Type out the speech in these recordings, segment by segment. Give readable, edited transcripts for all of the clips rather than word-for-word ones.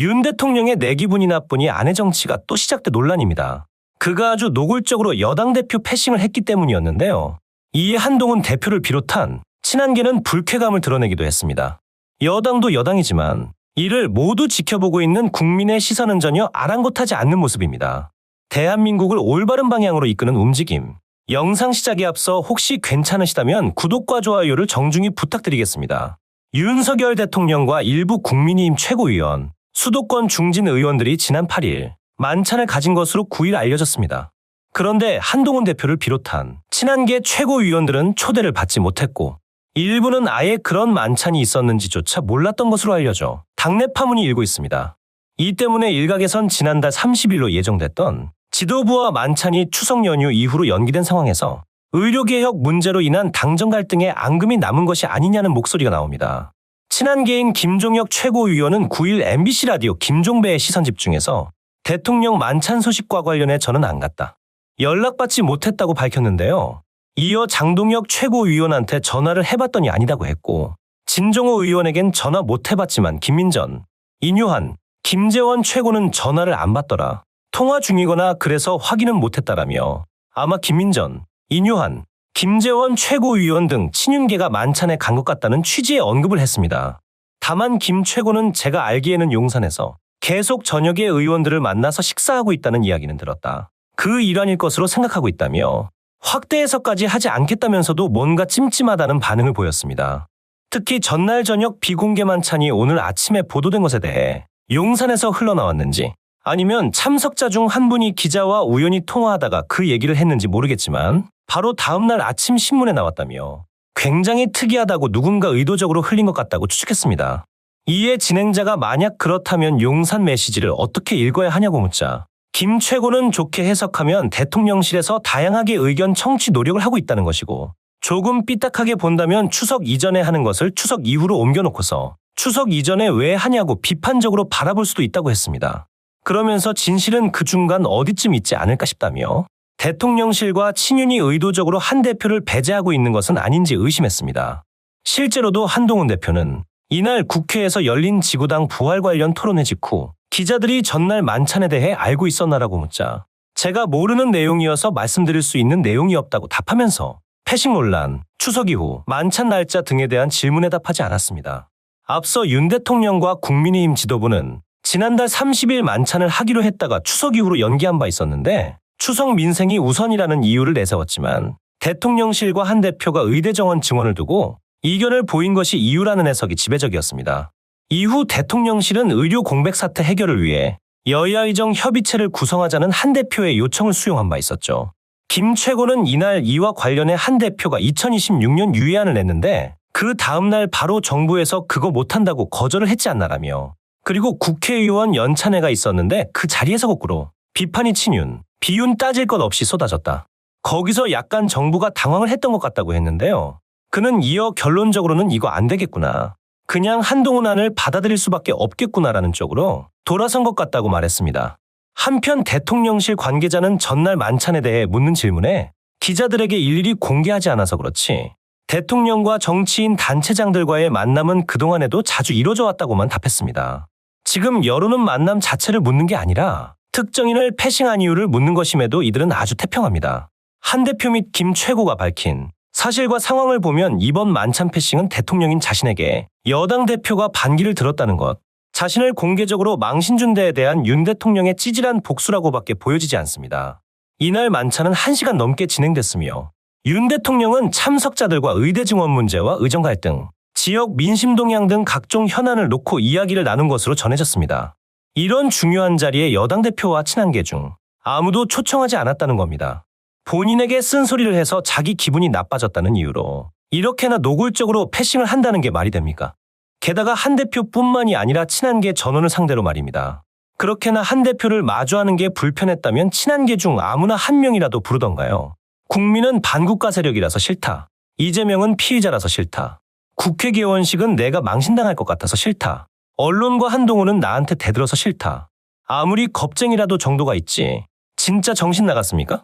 윤 대통령의 내 기분이 나쁘니 아내 정치가 또 시작돼 논란입니다. 그가 아주 노골적으로 여당 대표 패싱을 했기 때문이었는데요. 이에 한동훈 대표를 비롯한 친한계는 불쾌감을 드러내기도 했습니다. 여당도 여당이지만 이를 모두 지켜보고 있는 국민의 시선은 전혀 아랑곳하지 않는 모습입니다. 대한민국을 올바른 방향으로 이끄는 움직임. 영상 시작에 앞서 혹시 괜찮으시다면 구독과 좋아요를 정중히 부탁드리겠습니다. 윤석열 대통령과 일부 국민의힘 최고위원, 수도권 중진 의원들이 지난 8일 만찬을 가진 것으로 9일 알려졌습니다. 그런데 한동훈 대표를 비롯한 친한계 최고위원들은 초대를 받지 못했고 일부는 아예 그런 만찬이 있었는지조차 몰랐던 것으로 알려져 당내 파문이 일고 있습니다. 이 때문에 일각에선 지난달 30일로 예정됐던 지도부와 만찬이 추석 연휴 이후로 연기된 상황에서 의료개혁 문제로 인한 당정 갈등에 앙금이 남은 것이 아니냐는 목소리가 나옵니다. 친한계인 김종혁 최고위원은 9일 MBC 라디오 김종배의 시선집중에서 대통령 만찬 소식과 관련해 저는 안 갔다. 연락받지 못했다고 밝혔는데요. 이어 장동혁 최고위원한테 전화를 해봤더니 아니다고 했고 진종호 의원에겐 전화 못 해봤지만 김민전, 인유한, 김재원 최고는 전화를 안 받더라. 통화 중이거나 그래서 확인은 못했다라며 아마 김민전, 인유한, 김재원 최고위원 등 친윤계가 만찬에 간 것 같다는 취지의 언급을 했습니다. 다만 김 최고는 제가 알기에는 용산에서 계속 저녁에 의원들을 만나서 식사하고 있다는 이야기는 들었다. 그 일환일 것으로 생각하고 있다며 확대 해석까지 하지 않겠다면서도 뭔가 찜찜하다는 반응을 보였습니다. 특히 전날 저녁 비공개 만찬이 오늘 아침에 보도된 것에 대해 용산에서 흘러나왔는지 아니면 참석자 중 한 분이 기자와 우연히 통화하다가 그 얘기를 했는지 모르겠지만 바로 다음날 아침 신문에 나왔다며 굉장히 특이하다고 누군가 의도적으로 흘린 것 같다고 추측했습니다. 이에 진행자가 만약 그렇다면 용산 메시지를 어떻게 읽어야 하냐고 묻자 김 최고는 좋게 해석하면 대통령실에서 다양하게 의견 청취 노력을 하고 있다는 것이고 조금 삐딱하게 본다면 추석 이전에 하는 것을 추석 이후로 옮겨놓고서 추석 이전에 왜 하냐고 비판적으로 바라볼 수도 있다고 했습니다. 그러면서 진실은 그 중간 어디쯤 있지 않을까 싶다며 대통령실과 친윤이 의도적으로 한 대표를 배제하고 있는 것은 아닌지 의심했습니다. 실제로도 한동훈 대표는 이날 국회에서 열린 지구당 부활 관련 토론회 직후 기자들이 전날 만찬에 대해 알고 있었나라고 묻자 제가 모르는 내용이어서 말씀드릴 수 있는 내용이 없다고 답하면서 패싱 논란, 추석 이후 만찬 날짜 등에 대한 질문에 답하지 않았습니다. 앞서 윤 대통령과 국민의힘 지도부는 지난달 30일 만찬을 하기로 했다가 추석 이후로 연기한 바 있었는데 추석 민생이 우선이라는 이유를 내세웠지만 대통령실과 한 대표가 의대 정원 증원을 두고 이견을 보인 것이 이유라는 해석이 지배적이었습니다. 이후 대통령실은 의료 공백 사태 해결을 위해 여야의정 협의체를 구성하자는 한 대표의 요청을 수용한 바 있었죠. 김 최고는 이날 이와 관련해 한 대표가 2026년 유예안을 냈는데 그 다음날 바로 정부에서 그거 못한다고 거절을 했지 않나라며 그리고 국회의원 연찬회가 있었는데 그 자리에서 거꾸로 비판이 친윤, 비윤 따질 것 없이 쏟아졌다. 거기서 약간 정부가 당황을 했던 것 같다고 했는데요. 그는 이어 결론적으로는 이거 안 되겠구나. 그냥 한동훈 안을 받아들일 수밖에 없겠구나라는 쪽으로 돌아선 것 같다고 말했습니다. 한편 대통령실 관계자는 전날 만찬에 대해 묻는 질문에 기자들에게 일일이 공개하지 않아서 그렇지 대통령과 정치인 단체장들과의 만남은 그동안에도 자주 이뤄져 왔다고만 답했습니다. 지금 여론은 만남 자체를 묻는 게 아니라 특정인을 패싱한 이유를 묻는 것임에도 이들은 아주 태평합니다. 한 대표 및 김 최고가 밝힌 사실과 상황을 보면 이번 만찬 패싱은 대통령인 자신에게 여당 대표가 반기를 들었다는 것, 자신을 공개적으로 망신 준 데에 대한 윤 대통령의 찌질한 복수라고밖에 보여지지 않습니다. 이날 만찬은 1시간 넘게 진행됐으며 윤 대통령은 참석자들과 의대 증원 문제와 의정 갈등, 지역 민심 동향 등 각종 현안을 놓고 이야기를 나눈 것으로 전해졌습니다. 이런 중요한 자리에 여당 대표와 친한계 중 아무도 초청하지 않았다는 겁니다. 본인에게 쓴소리를 해서 자기 기분이 나빠졌다는 이유로 이렇게나 노골적으로 패싱을 한다는 게 말이 됩니까? 게다가 한 대표뿐만이 아니라 친한계 전원을 상대로 말입니다. 그렇게나 한 대표를 마주하는 게 불편했다면 친한계 중 아무나 한 명이라도 부르던가요. 국민은 반국가 세력이라서 싫다. 이재명은 피의자라서 싫다. 국회 개원식은 내가 망신당할 것 같아서 싫다. 언론과 한동훈은 나한테 대들어서 싫다. 아무리 겁쟁이라도 정도가 있지. 진짜 정신 나갔습니까?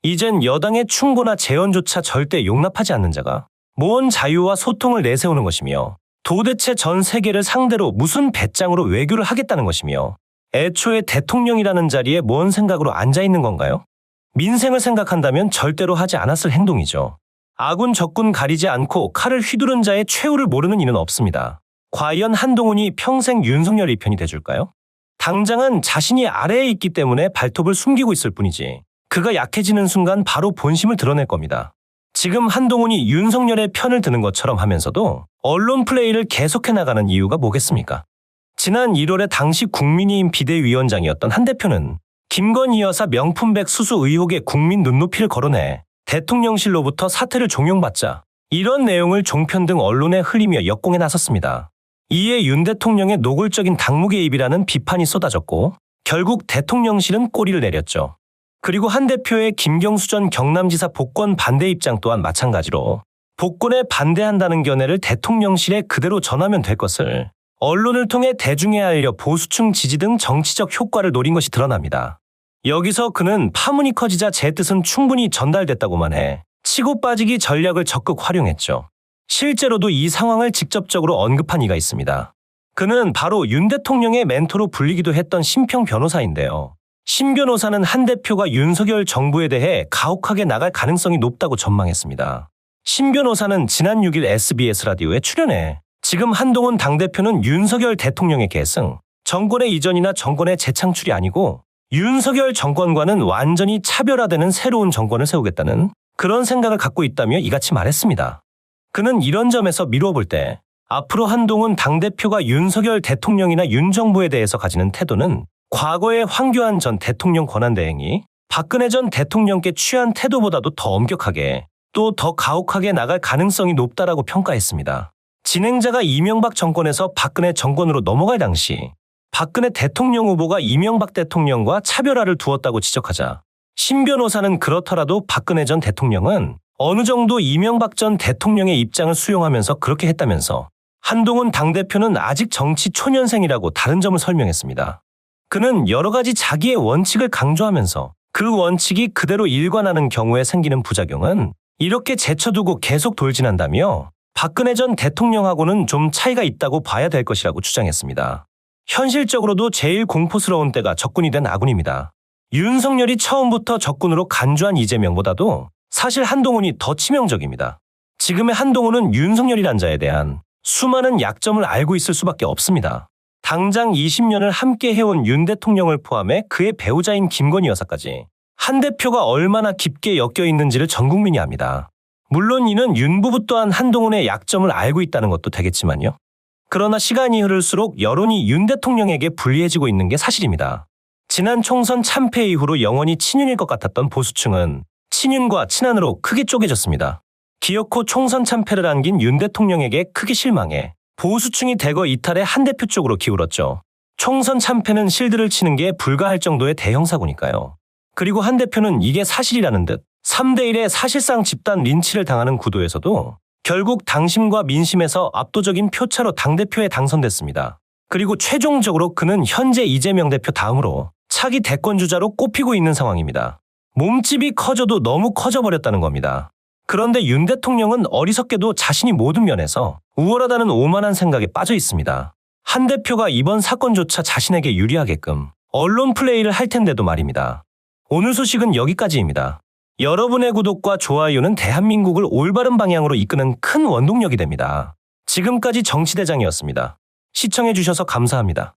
이젠 여당의 충고나 재언조차 절대 용납하지 않는 자가 뭔 자유와 소통을 내세우는 것이며 도대체 전 세계를 상대로 무슨 배짱으로 외교를 하겠다는 것이며 애초에 대통령이라는 자리에 뭔 생각으로 앉아있는 건가요? 민생을 생각한다면 절대로 하지 않았을 행동이죠. 아군 적군 가리지 않고 칼을 휘두른 자의 최후를 모르는 이는 없습니다. 과연 한동훈이 평생 윤석열 편이 돼줄까요? 당장은 자신이 아래에 있기 때문에 발톱을 숨기고 있을 뿐이지 그가 약해지는 순간 바로 본심을 드러낼 겁니다. 지금 한동훈이 윤석열의 편을 드는 것처럼 하면서도 언론 플레이를 계속해 나가는 이유가 뭐겠습니까? 지난 1월에 당시 국민의힘 비대위원장이었던 한 대표는 김건희 여사 명품백 수수 의혹에 국민 눈높이를 거론해 대통령실로부터 사퇴를 종용받자 이런 내용을 종편 등 언론에 흘리며 역공에 나섰습니다. 이에 윤 대통령의 노골적인 당무 개입이라는 비판이 쏟아졌고 결국 대통령실은 꼬리를 내렸죠. 그리고 한 대표의 김경수 전 경남지사 복권 반대 입장 또한 마찬가지로 복권에 반대한다는 견해를 대통령실에 그대로 전하면 될 것을 언론을 통해 대중에 알려 보수층 지지 등 정치적 효과를 노린 것이 드러납니다. 여기서 그는 파문이 커지자 제 뜻은 충분히 전달됐다고만 해 치고 빠지기 전략을 적극 활용했죠. 실제로도 이 상황을 직접적으로 언급한 이가 있습니다. 그는 바로 윤 대통령의 멘토로 불리기도 했던 심평 변호사인데요. 심 변호사는 한 대표가 윤석열 정부에 대해 가혹하게 나갈 가능성이 높다고 전망했습니다. 심 변호사는 지난 6일 SBS 라디오에 출연해 지금 한동훈 당대표는 윤석열 대통령의 계승, 정권의 이전이나 정권의 재창출이 아니고 윤석열 정권과는 완전히 차별화되는 새로운 정권을 세우겠다는 그런 생각을 갖고 있다며 이같이 말했습니다. 그는 이런 점에서 미루어 볼 때 앞으로 한동훈 당대표가 윤석열 대통령이나 윤 정부에 대해서 가지는 태도는 과거의 황교안 전 대통령 권한대행이 박근혜 전 대통령께 취한 태도보다도 더 엄격하게 또 더 가혹하게 나갈 가능성이 높다라고 평가했습니다. 진행자가 이명박 정권에서 박근혜 정권으로 넘어갈 당시 박근혜 대통령 후보가 이명박 대통령과 차별화를 두었다고 지적하자 심 변호사는 그렇더라도 박근혜 전 대통령은 어느 정도 이명박 전 대통령의 입장을 수용하면서 그렇게 했다면서 한동훈 당대표는 아직 정치 초년생이라고 다른 점을 설명했습니다. 그는 여러 가지 자기의 원칙을 강조하면서 그 원칙이 그대로 일관하는 경우에 생기는 부작용은 이렇게 제쳐두고 계속 돌진한다며 박근혜 전 대통령하고는 좀 차이가 있다고 봐야 될 것이라고 주장했습니다. 현실적으로도 제일 공포스러운 때가 적군이 된 아군입니다. 윤석열이 처음부터 적군으로 간주한 이재명보다도 사실 한동훈이 더 치명적입니다. 지금의 한동훈은 윤석열이란 자에 대한 수많은 약점을 알고 있을 수밖에 없습니다. 당장 20년을 함께 해온 윤 대통령을 포함해 그의 배우자인 김건희 여사까지 한 대표가 얼마나 깊게 엮여 있는지를 전 국민이 압니다. 물론 이는 윤 부부 또한 한동훈의 약점을 알고 있다는 것도 되겠지만요. 그러나 시간이 흐를수록 여론이 윤 대통령에게 불리해지고 있는 게 사실입니다. 지난 총선 참패 이후로 영원히 친윤일 것 같았던 보수층은 친윤과 친한으로 크게 쪼개졌습니다. 기어코 총선 참패를 안긴 윤 대통령에게 크게 실망해 보수층이 대거 이탈해 한 대표 쪽으로 기울었죠. 총선 참패는 실드를 치는 게 불가할 정도의 대형 사고니까요. 그리고 한 대표는 이게 사실이라는 듯 3대1의 사실상 집단 린치를 당하는 구도에서도 결국 당심과 민심에서 압도적인 표차로 당대표에 당선됐습니다. 그리고 최종적으로 그는 현재 이재명 대표 다음으로 차기 대권주자로 꼽히고 있는 상황입니다. 몸집이 커져도 너무 커져버렸다는 겁니다. 그런데 윤 대통령은 어리석게도 자신이 모든 면에서 우월하다는 오만한 생각에 빠져 있습니다. 한 대표가 이번 사건조차 자신에게 유리하게끔 언론 플레이를 할 텐데도 말입니다. 오늘 소식은 여기까지입니다. 여러분의 구독과 좋아요는 대한민국을 올바른 방향으로 이끄는 큰 원동력이 됩니다. 지금까지 정치대장이었습니다. 시청해주셔서 감사합니다.